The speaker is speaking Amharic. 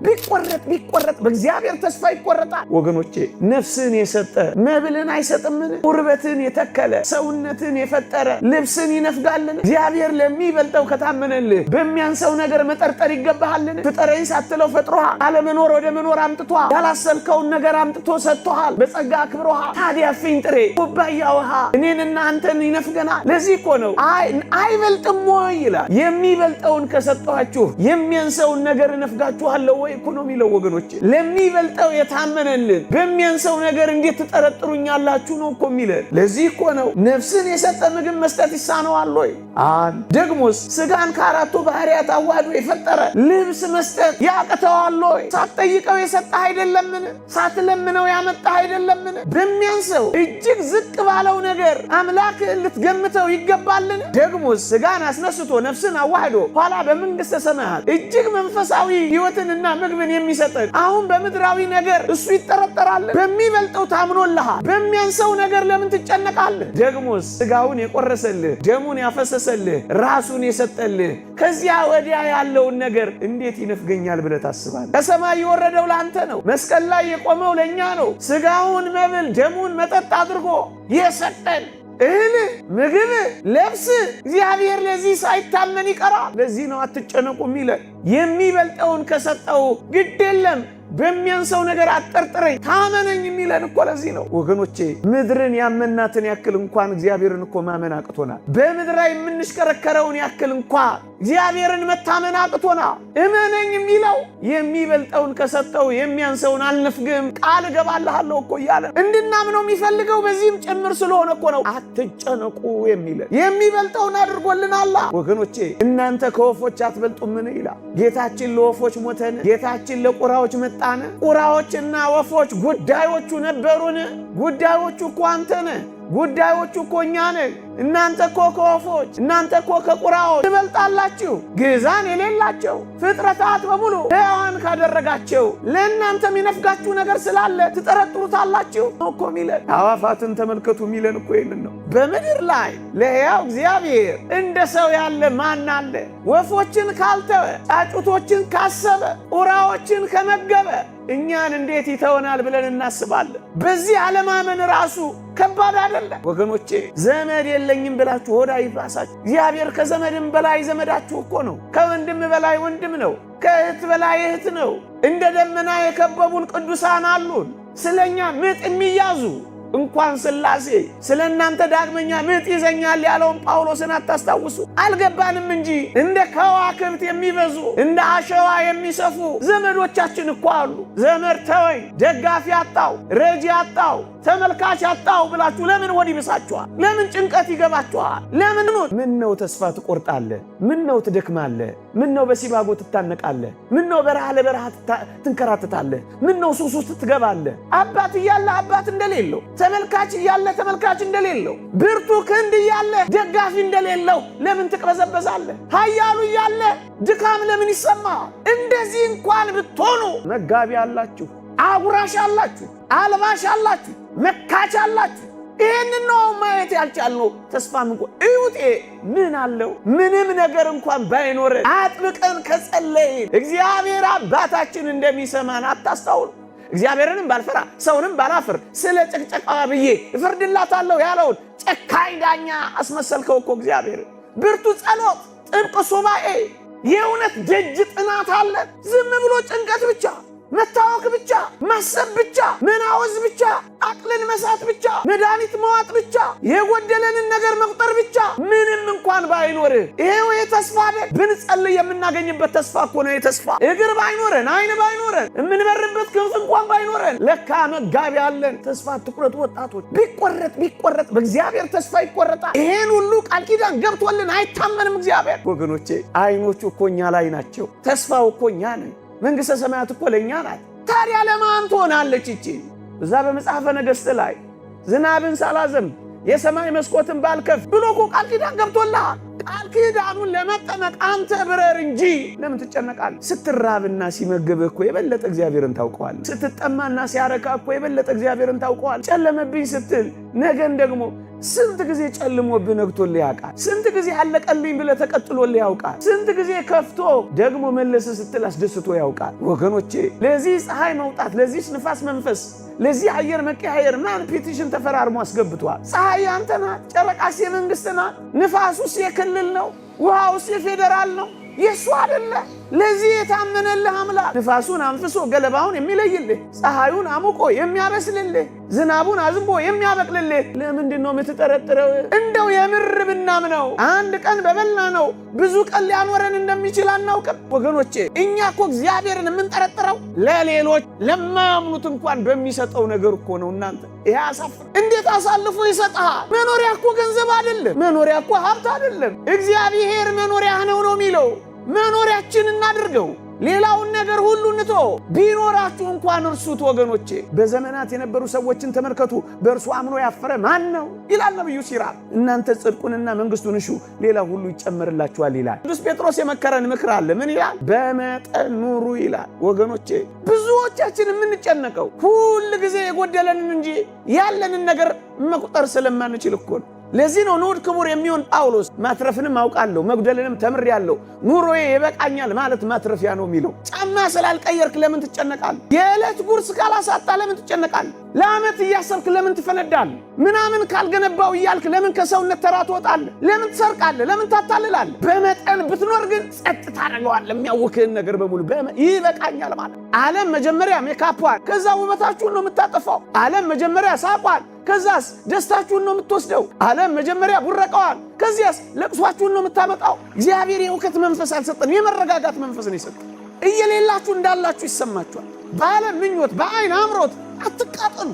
ቢቆረጥ በእግዚአብሔር ተስፋ ይቆረጣል። ወገኖቼ ነፍስን የሰጠ መብልን አይሰጥምን? ቁርበትን የተከለ ሰውነትን የፈጠረ ልብስን ይነፍጋልን? እግዚአብሔር ለሚበልጠው ከታመነልህ በሚያንሰው ነገር መጠርጠር ይገባሃልን? ፍጠረኝ ሳትለው ፈጥሮሃል። አለመኖር ወደ መኖር አምጥቶሃል። ያላሰልከውን ነገር አምጥቶ ሰጥቶሃል። በጸጋ አክብሮሃል። ታዲያ እፍኝ ጥሬ ኩባያ ውሃ እኔንና አንተን ይነፍገናል? ለዚህ እኮ ነው አይበልጥም ወይ ይላል። የሚበልጠውን ከሰጠኋችሁ የሚያንሰውን ነገር እነፍጋችኋለሁ ወይ እኮ ነው የሚለው። ወገኖቼ ለሚበልጠው የታመነልን በሚያንሰው ነገር እንዴት ትጠረጥሩኛላችሁ ነው እኮ የሚለን። ለዚህ እኮ ነው ነፍስን የሰጠ ምግብ መስጠት ይሳነዋል ወይ? ደግሞስ ስጋን ከአራቱ ባህሪያት አዋህዶ የፈጠረ ልብስ መስጠት ያቅተዋል ወይ? ሳትጠይቀው የሰጠህ አይደለምን? ሳትለምነው ያመጣህ አይደለምን? በሚያንሰው እጅግ ዝቅ ባለው ነገር አምላክህን ልትገምተው ይገባልን? ደግሞስ ስጋን አስነስቶ ነፍስን አዋህዶ ኋላ በመንግሥተ ሰማያት እጅግ መንፈሳዊ ሕይወትንና ምግብን የሚሰጠን አሁን በምድራዊ ነገር እሱ ይጠረጠራል? በሚበልጠው ታምኖልሃል። በሚያንሰው ነገር ለምን ትጨነቃለህ? ደግሞስ ስጋውን የቆረሰልህ ደሙን ያፈሰሰልህ ራሱን የሰጠልህ ከዚያ ወዲያ ያለውን ነገር እንዴት ይነፍገኛል ብለህ ታስባለህ? ከሰማይ የወረደው ለአንተ ነው። መስቀል ላይ የቆመው ለእኛ ነው። ስጋውን መብል ደሙን መጠጥ አድርጎ የሰጠን እህል ምግብ ለብስ እግዚአብሔር ለዚህ ሳይታመን ይቀራል። ለዚህ ነው አትጨነቁ የሚለን። የሚበልጠውን ከሰጠው ግድ የለም በሚያንሰው ነገር አጠርጥረኝ ታመነኝ የሚለን እኮ ለዚህ ነው። ወገኖቼ ምድርን ያመናትን ያክል እንኳን እግዚአብሔርን እኮ ማመን አቅቶናል። በምድር ላይ የምንሽከረከረውን ያክል እንኳን እግዚአብሔርን መታመን አቅቶናል። እመነኝ የሚለው የሚበልጠውን ከሰጠው የሚያንሰውን አልነፍግም ቃል እገባልሃለሁ እኮ እያለ እንድናምነው የሚፈልገው በዚህም ጭምር ስለሆነ እኮ ነው አትጨነቁ የሚለን። የሚበልጠውን አድርጎልናል። ወገኖቼ እናንተ ከወፎች አትበልጡምን ይላል ጌታችን። ለወፎች ሞተን ጌታችን ለቁራዎች መጣ። ቁራዎችና ወፎች ጉዳዮቹ ነበሩን? ጉዳዮቹ እኮ አንተ ነህ። ጉዳዮቹ እኮ እኛ ነን። እናንተ እኮ ከወፎች እናንተ እኮ ከቁራዎች ትበልጣላችሁ። ግዛን የሌላቸው ፍጥረታት በሙሉ ሕያዋን ካደረጋቸው ለእናንተ የሚነፍጋችሁ ነገር ስላለ ትጠረጥሩታላችሁ እኮ ሚለን። አዋፋትን ተመልከቱ ሚለን እኮ ይህንን ነው። በምድር ላይ ለሕያው እግዚአብሔር እንደ ሰው ያለ ማን አለ? ወፎችን ካልተወ፣ ጫጩቶችን ካሰበ፣ ቁራዎችን ከመገበ እኛን እንዴት ይተወናል ብለን እናስባለን። በዚህ አለማመን ራሱ ከባድ አይደለም ወገኖቼ። ዘመድ የለኝም ብላችሁ ሆዳ ይባሳችሁ። እግዚአብሔር ከዘመድም በላይ ዘመዳችሁ እኮ ነው። ከወንድም በላይ ወንድም ነው። ከእህት በላይ እህት ነው። እንደ ደመና የከበቡን ቅዱሳን አሉን። ስለኛ ምጥ የሚያዙ እንኳን ሥላሴ ስለ እናንተ ዳግመኛ ምጥ ይዘኛል ያለውን ጳውሎስን አታስታውሱ? አልገባንም እንጂ እንደ ከዋክብት የሚበዙ እንደ አሸዋ የሚሰፉ ዘመዶቻችን እኮ አሉ። ዘመድ ተወኝ፣ ደጋፊ አጣው፣ ረጂ አጣው፣ ተመልካች አጣው ብላችሁ ለምን ወዲ ብሳችኋል? ለምን ጭንቀት ይገባችኋል? ለምን ምን ነው ተስፋ ትቆርጣለህ? ምን ነው ትደክማለህ? ምን ነው በሲባጎ ትታነቃለህ? ምን ነው በረሃ ለበረሃ ትንከራተታለህ? ምን ነው ሱስ ውስጥ ትገባለህ? አባት እያለ አባት እንደሌለው፣ ተመልካች እያለ ተመልካች እንደሌለው፣ ብርቱ ክንድ እያለ ደጋፊ እንደሌለው ለምን ትቅበዘበዛለህ? ኃያሉ እያለ ድካም ለምን ይሰማል? እንደዚህ እንኳን ብትሆኑ መጋቢ አላችሁ፣ አጉራሽ አላችሁ፣ አልባሽ አላችሁ፣ መካች አላችሁ። ይህንን ነው ማየት ያልቻልነው። ተስፋ እዩቴ ምን አለው? ምንም ነገር እንኳን ባይኖር አጥብቀን ከጸለይን እግዚአብሔር አባታችን እንደሚሰማን አታስታውሉ? እግዚአብሔርንም ባልፈራ ሰውንም ባላፍር ስለ ጨቅጨቃዋ ብዬ እፈርድላታለሁ ያለውን ጨካኝ ዳኛ አስመሰልከው እኮ እግዚአብሔር። ብርቱ ጸሎት፣ ጥብቅ ሱባኤ፣ የእውነት ደጅ ጥናት አለ። ዝም ብሎ ጭንቀት ብቻ፣ መታወክ ብቻ፣ ማሰብ ብቻ፣ መናወዝ ብቻ፣ አቅልን መሳት ብቻ፣ መድኃኒት መዋጥ ብቻ፣ የጎደለንን ነገር መቁጠር ብቻ ምንም እንኳን ባይኖርህ ይሄው የተስፋ አይደል? ብንጸልይ የምናገኝበት ተስፋ እኮ ነው። የተስፋ እግር ባይኖረን፣ አይን ባይኖረን፣ የምንበርበት ክንፍ እንኳን ባይኖረን ለካ መጋቢ አለን። ተስፋ ትቁረጡ ወጣቶች። ቢቆረጥ በእግዚአብሔር ተስፋ ይቆረጣል። ይሄን ሁሉ ቃል ኪዳን ገብቶልን አይታመንም እግዚአብሔር። ወገኖቼ አይኖቹ እኮ እኛ ላይ ናቸው። ተስፋው እኮ እኛ ነን። መንግሥተ ሰማያት እኮ ለእኛ ናት። ታዲያ ለማን ትሆናለች ይቺ? እዛ በመጽሐፈ ነገሥት ላይ ዝናብን ሳላዘንብ የሰማይ መስኮትን ባልከፍት ብሎ እኮ ቃል ኪዳን ገብቶልሃል። ቃል ኪዳኑን ለመጠመቅ አንተ ብረር እንጂ ለምን ትጨነቃለህ? ስትራብና ሲመግብህ እኮ የበለጠ እግዚአብሔርን ታውቀዋለህ። ስትጠማና ሲያረካ እኮ የበለጠ እግዚአብሔርን ታውቀዋለህ። ጨለመብኝ ስትል ነገን ደግሞ ስንት ጊዜ ጨልሞብህ ነግቶልህ ያውቃል። ስንት ጊዜ አለቀልኝ ብለህ ተቀጥሎልህ ያውቃል። ስንት ጊዜ ከፍቶ ደግሞ መለስ ስትል አስደስቶ ያውቃል። ወገኖቼ ለዚህ ፀሐይ መውጣት፣ ለዚህ ንፋስ መንፈስ፣ ለዚህ አየር መቀያየር ማን ፔቲሽን ተፈራርሞ አስገብቷል? ፀሐይ አንተ ናት። ጨረቃስ የመንግስት ናት። ንፋሱስ የክልል ነው። ውሃውስ የፌዴራል ነው። የሱ አይደለ? ለዚህ የታመነልህ አምላክ ንፋሱን አንፍሶ ገለባውን የሚለይልህ፣ ፀሐዩን አሙቆ የሚያበስልልህ፣ ዝናቡን አዝንቦ የሚያበቅልልህ ለምንድን ነው የምትጠረጥረው? እንደው የምር ብናምነው አንድ ቀን በበላ ነው ብዙ ቀን ሊያኖረን እንደሚችል አናውቅም? ወገኖቼ እኛ እኮ እግዚአብሔርን የምንጠረጥረው ለሌሎች ለማያምኑት እንኳን በሚሰጠው ነገር እኮ ነው። እናንተ ይሄ አሳፍር! እንዴት አሳልፎ ይሰጣል? መኖሪያ እኮ ገንዘብ አይደለም። መኖሪያ እኮ ሀብት አይደለም። እግዚአብሔር መኖሪያ ነው የሚለው። መኖሪያችን እናድርገው፣ ሌላውን ነገር ሁሉ እንቶ ቢኖራችሁ እንኳን እርሱት። ወገኖቼ በዘመናት የነበሩ ሰዎችን ተመልከቱ። በእርሱ አምኖ ያፈረ ማን ነው ይላል ነብዩ ሲራክ። እናንተ ጽድቁንና መንግስቱን እሹ፣ ሌላ ሁሉ ይጨመርላችኋል ይላል። ቅዱስ ጴጥሮስ የመከረን ምክር አለ። ምን ይላል? በመጠን ኑሩ ይላል። ወገኖቼ ብዙዎቻችን የምንጨነቀው ሁል ጊዜ የጎደለንን እንጂ ያለንን ነገር መቁጠር ስለማንችል እኮ ነው። ለዚህ ነው ንዑድ ክቡር የሚሆን ጳውሎስ ማትረፍንም አውቃለሁ መጉደልንም ተምሬያለሁ፣ ኑሮዬ ይበቃኛል ማለት ማትረፊያ ነው የሚለው። ጫማ ስላልቀየርክ ለምን ትጨነቃለህ? የዕለት ጉርስ ካላሳጣ ለምን ትጨነቃለህ? ለዓመት እያሰብክ ለምን ትፈነዳለህ? ምናምን ካልገነባው እያልክ ለምን ከሰውነት ተራ ትወጣለህ? ለምን ትሰርቃለህ? ለምን ታታልላለህ? በመጠን ብትኖር ግን ጸጥ ታደርገዋለህ የሚያውክህን ነገር በሙሉ። ይበቃኛል ማለት ዓለም መጀመሪያ ሜካፕዋን ከዛ ውበታችሁን ነው የምታጠፋው። ዓለም መጀመሪያ ሳቋን ከዛስ ደስታችሁን ነው የምትወስደው። ዓለም መጀመሪያ ቡረቀዋል ከዚያስ ለቅሷችሁን ነው የምታመጣው። እግዚአብሔር የእውቀት መንፈስ አልሰጠን፣ የመረጋጋት መንፈስ ነው የሰጠን። እየሌላችሁ እንዳላችሁ ይሰማችኋል። በዓለም ምኞት፣ በአይን አምሮት አትቃጠሉ።